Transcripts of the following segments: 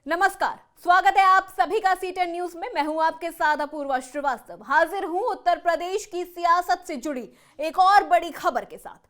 नमस्कार, स्वागत है आप सभी का सीटेन न्यूज में। मैं हूं आपके साथ अपूर्वा श्रीवास्तव। हाजिर हूं उत्तर प्रदेश की सियासत से जुड़ी एक और बड़ी खबर के साथ।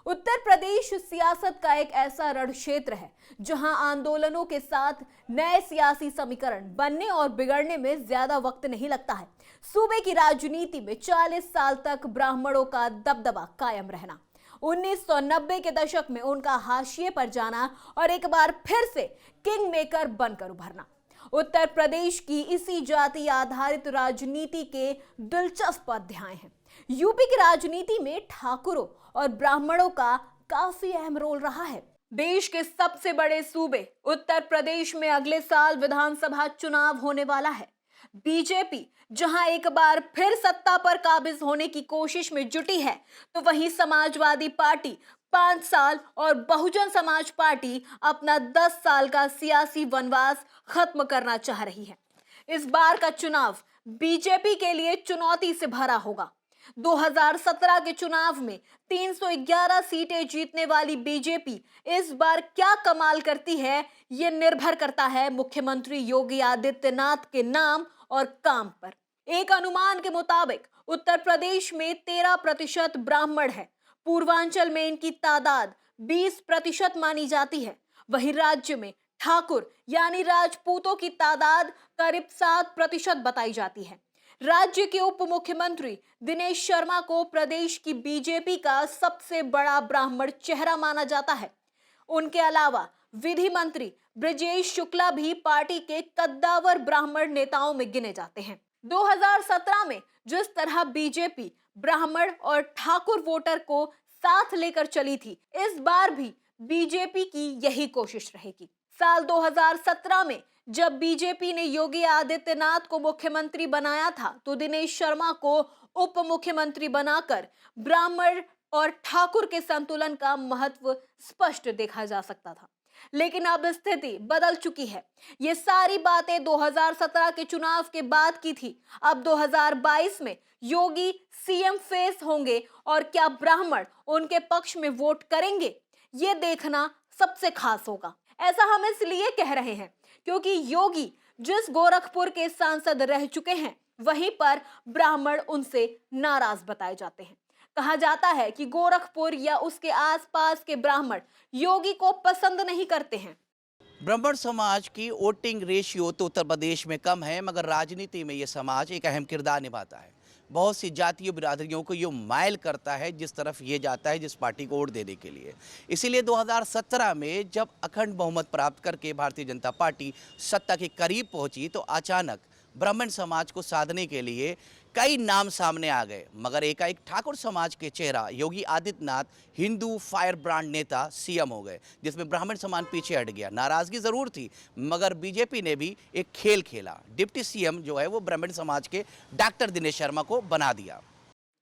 उत्तर प्रदेश सियासत का एक ऐसा रण क्षेत्र है जहां आंदोलनों के साथ नए सियासी समीकरण बनने और बिगड़ने में ज्यादा वक्त नहीं लगता है। सूबे की राजनीति में 40 साल तक ब्राह्मणों का दबदबा कायम रहना, 1990 के दशक में उनका हाशिए पर जाना और एक बार फिर से किंग मेकर बनकर उभरना, उत्तर प्रदेश की इसी जाति आधारित राजनीति के दिलचस्प अध्याय हैं। यूपी की राजनीति में ठाकुरों और ब्राह्मणों का काफी अहम रोल रहा है। देश के सबसे बड़े सूबे उत्तर प्रदेश में अगले साल विधानसभा चुनाव होने वाला है। बीजेपी जहां एक बार फिर सत्ता पर काबिज होने की कोशिश में जुटी है, तो वहीं समाजवादी पार्टी 5 साल और बहुजन समाज पार्टी अपना 10 साल का सियासी वनवास खत्म करना चाह रही है। इस बार का चुनाव बीजेपी के लिए चुनौती से भरा होगा। 2017 के चुनाव में 311 सीटें जीतने वाली बीजेपी इस बार क्या कमाल करती है, ये निर्भर करता है मुख्यमंत्री योगी आदित्यनाथ के नाम और काम पर। एक अनुमान के मुताबिक उत्तर प्रदेश में 13% ब्राह्मण है। पूर्वांचल में इनकी तादाद 20% मानी जाती है। वहीं राज्य में ठाकुर यानी राजपूतों की तादाद करीब 7% बताई जाती है। राज्य के उप मुख्यमंत्री दिनेश शर्मा को प्रदेश की बीजेपी का सबसे बड़ा ब्राह्मण चेहरा माना जाता है। उनके अलावा विधि मंत्री ब्रजेश शुक्ला भी पार्टी के कद्दावर ब्राह्मण नेताओं में गिने जाते हैं। 2017 में जिस तरह बीजेपी ब्राह्मण और ठाकुर वोटर को साथ लेकर चली थी, इस बार भी बीजेपी की यही कोशिश रहेगी। साल 2017 में जब बीजेपी ने योगी आदित्यनाथ को मुख्यमंत्री बनाया था, तो दिनेश शर्मा को उप मुख्यमंत्री बनाकर ब्राह्मण और ठाकुर के संतुलन का महत्व स्पष्ट देखा जा सकता था। लेकिन अब स्थिति बदल चुकी है। ये सारी बातें 2017 के चुनाव के बाद की थी। अब 2022 में योगी सीएम फेस होंगे और क्या ब्राह्मण उनके पक्ष में वोट करेंगे, ये देखना सबसे खास होगा। ऐसा हम इसलिए कह रहे हैं क्योंकि योगी जिस गोरखपुर के सांसद रह चुके हैं, वहीं पर ब्राह्मण उनसे नाराज बताए जाते हैं। कहा जाता है कि गोरखपुर या उसके आसपास के ब्राह्मण योगी को पसंद नहीं करते हैं। ब्राह्मण समाज की वोटिंग रेशियो तो उत्तर प्रदेश में कम है, मगर राजनीति में ये समाज एक अहम किरदार निभाता है। बहुत सी जातीय बिरादरियों को ये माइल करता है जिस तरफ ये जाता है, जिस पार्टी को वोट देने के लिए। इसीलिए 2017 में जब अखंड बहुमत प्राप्त करके भारतीय जनता पार्टी सत्ता के करीब पहुंची, तो अचानक ब्राह्मण समाज को साधने के लिए कई नाम सामने आ गए, मगर एकाएक ठाकुर समाज के चेहरा योगी आदित्यनाथ हिंदू फायर ब्रांड नेता सीएम हो गए, जिसमें ब्राह्मण समाज पीछे हट गया। नाराजगी जरूर थी, मगर बीजेपी ने भी एक खेल खेला। डिप्टी सीएम जो है वो ब्राह्मण समाज के डॉक्टर दिनेश शर्मा को बना दिया।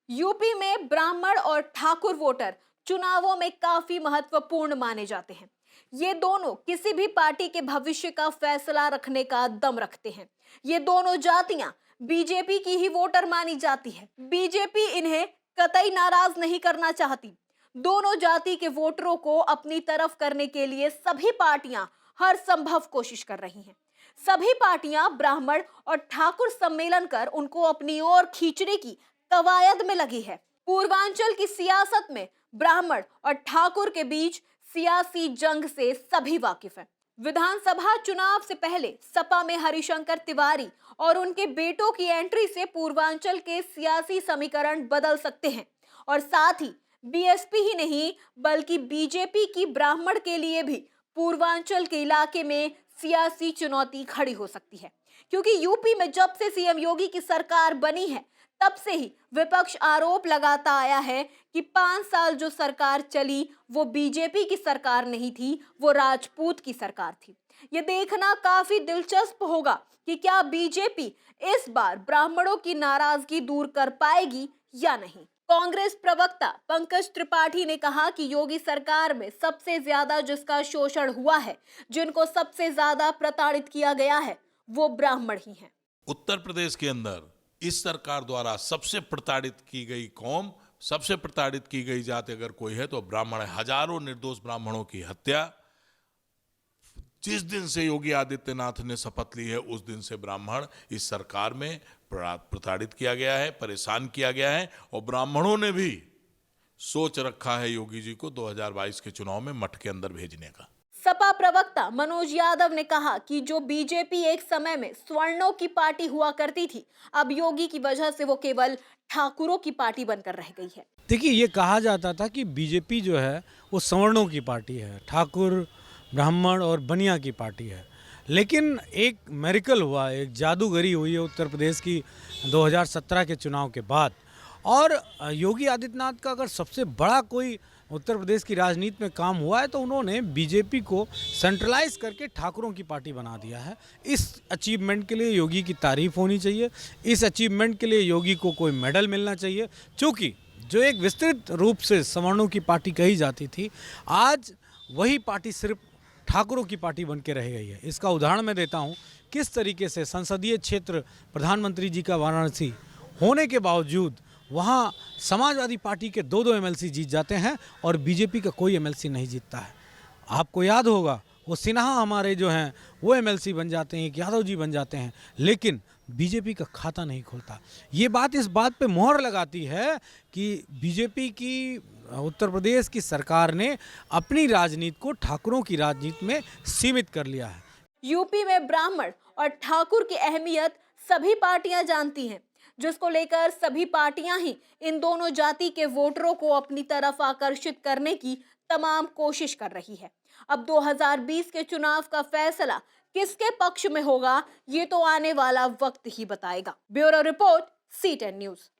यूपी में ब्राह्मण और ठाकुर वोटर चुनावों में काफी महत्वपूर्ण माने जाते हैं। ये दोनों किसी भी पार्टी के भविष्य का फैसला रखने का दम रखते हैं। ये दोनों जातियां बीजेपी की ही वोटर मानी जाती है। बीजेपी इन्हें कतई नाराज नहीं करना चाहती। दोनों जाति के वोटरों को अपनी तरफ करने के लिए सभी पार्टियां हर संभव कोशिश कर रही हैं। सभी पार्टियां ब्राह्मण और ठाकुर सम्मेलन कर उनको अपनी ओर खींचने की कवायद में लगी है। पूर्वांचल की सियासत में ब्राह्मण और ठाकुर के बीच सियासी जंग से सभी वाकिफ हैं। विधानसभा चुनाव से पहले सपा में हरिशंकर तिवारी और उनके बेटों की एंट्री से पूर्वांचल के सियासी समीकरण बदल सकते हैं, और साथ ही बीएसपी ही नहीं बल्कि बीजेपी की ब्राह्मण के लिए भी पूर्वांचल के इलाके में सियासी चुनौती खड़ी हो सकती है। क्योंकि यूपी में जब से सीएम योगी की सरकार बनी है, तब से ही विपक्ष आरोप लगाता आया है कि 5 साल जो सरकार चली वो बीजेपी की सरकार नहीं थी, वो राजपूत की सरकार थी। ये देखना काफी दिलचस्प होगा कि क्या बीजेपी इस बार ब्राह्मणों की नाराजगी दूर कर पाएगी या नहीं। कांग्रेस प्रवक्ता पंकज त्रिपाठी ने कहा कि योगी सरकार में सबसे ज्यादा जिसका शोषण हुआ है, जिनको सबसे ज्यादा प्रताड़ित किया गया है, वो ब्राह्मण ही हैं। उत्तर प्रदेश के अंदर इस सरकार द्वारा सबसे प्रताड़ित की गई कौम, सबसे प्रताड़ित की गई जाति अगर कोई है तो ब्राह्मण है। हजारों निर्दोष ब्राह्मणों की हत्या, जिस दिन से योगी आदित्यनाथ ने शपथ ली है उस दिन से ब्राह्मण इस सरकार में प्रताड़ित किया गया है, परेशान किया गया है, और ब्राह्मणों ने भी सोच रखा है योगी जी को 2022 के चुनाव में मठ के अंदर भेजने का। सपा प्रवक्ता मनोज यादव ने कहा कि जो बीजेपी एक समय में स्वर्णों की पार्टी हुआ करती थी, अब योगी की वजह से वो केवल ठाकुरों की पार्टी बनकर रह गई है। देखिए, ये कहा जाता था कि बीजेपी जो है वो सवर्णों की पार्टी है, ठाकुर, ब्राह्मण और बनिया की पार्टी है। लेकिन एक मेरिकल हुआ, एक जादूगरी हुई है उत्तर प्रदेश की 2017 के चुनाव के बाद। और योगी आदित्यनाथ का अगर सबसे बड़ा कोई उत्तर प्रदेश की राजनीति में काम हुआ है तो उन्होंने बीजेपी को सेंट्रलाइज करके ठाकुरों की पार्टी बना दिया है। इस अचीवमेंट के लिए योगी की तारीफ होनी चाहिए, इस अचीवमेंट के लिए योगी को कोई मेडल मिलना चाहिए, क्योंकि जो एक विस्तृत रूप से सवर्णों की पार्टी कही जाती थी, आज वही पार्टी सिर्फ ठाकुरों की पार्टी बन के रह गई है। इसका उदाहरण मैं देता हूँ, किस तरीके से संसदीय क्षेत्र प्रधानमंत्री जी का वाराणसी होने के बावजूद वहाँ समाजवादी पार्टी के 2-2 एमएलसी जीत जाते हैं और बीजेपी का कोई एमएलसी नहीं जीतता है। आपको याद होगा, वो सिन्हा हमारे जो हैं वो एमएलसी बन जाते हैं, एक यादव जी बन जाते हैं, लेकिन बीजेपी का खाता नहीं खुलता। ये बात इस बात पे मोहर लगाती है कि बीजेपी की उत्तर प्रदेश की सरकार ने अपनी राजनीति को ठाकुरों की राजनीति में सीमित कर लिया है। यूपी में ब्राह्मण और ठाकुर की अहमियत सभी पार्टियां जानती हैं, जिसको लेकर सभी पार्टियां ही इन दोनों जाति के वोटरों को अपनी तरफ आकर्षित करने की तमाम कोशिश कर रही है। अब 2020 के चुनाव का फैसला किसके पक्ष में होगा, ये तो आने वाला वक्त ही बताएगा। Bureau report, C10 news.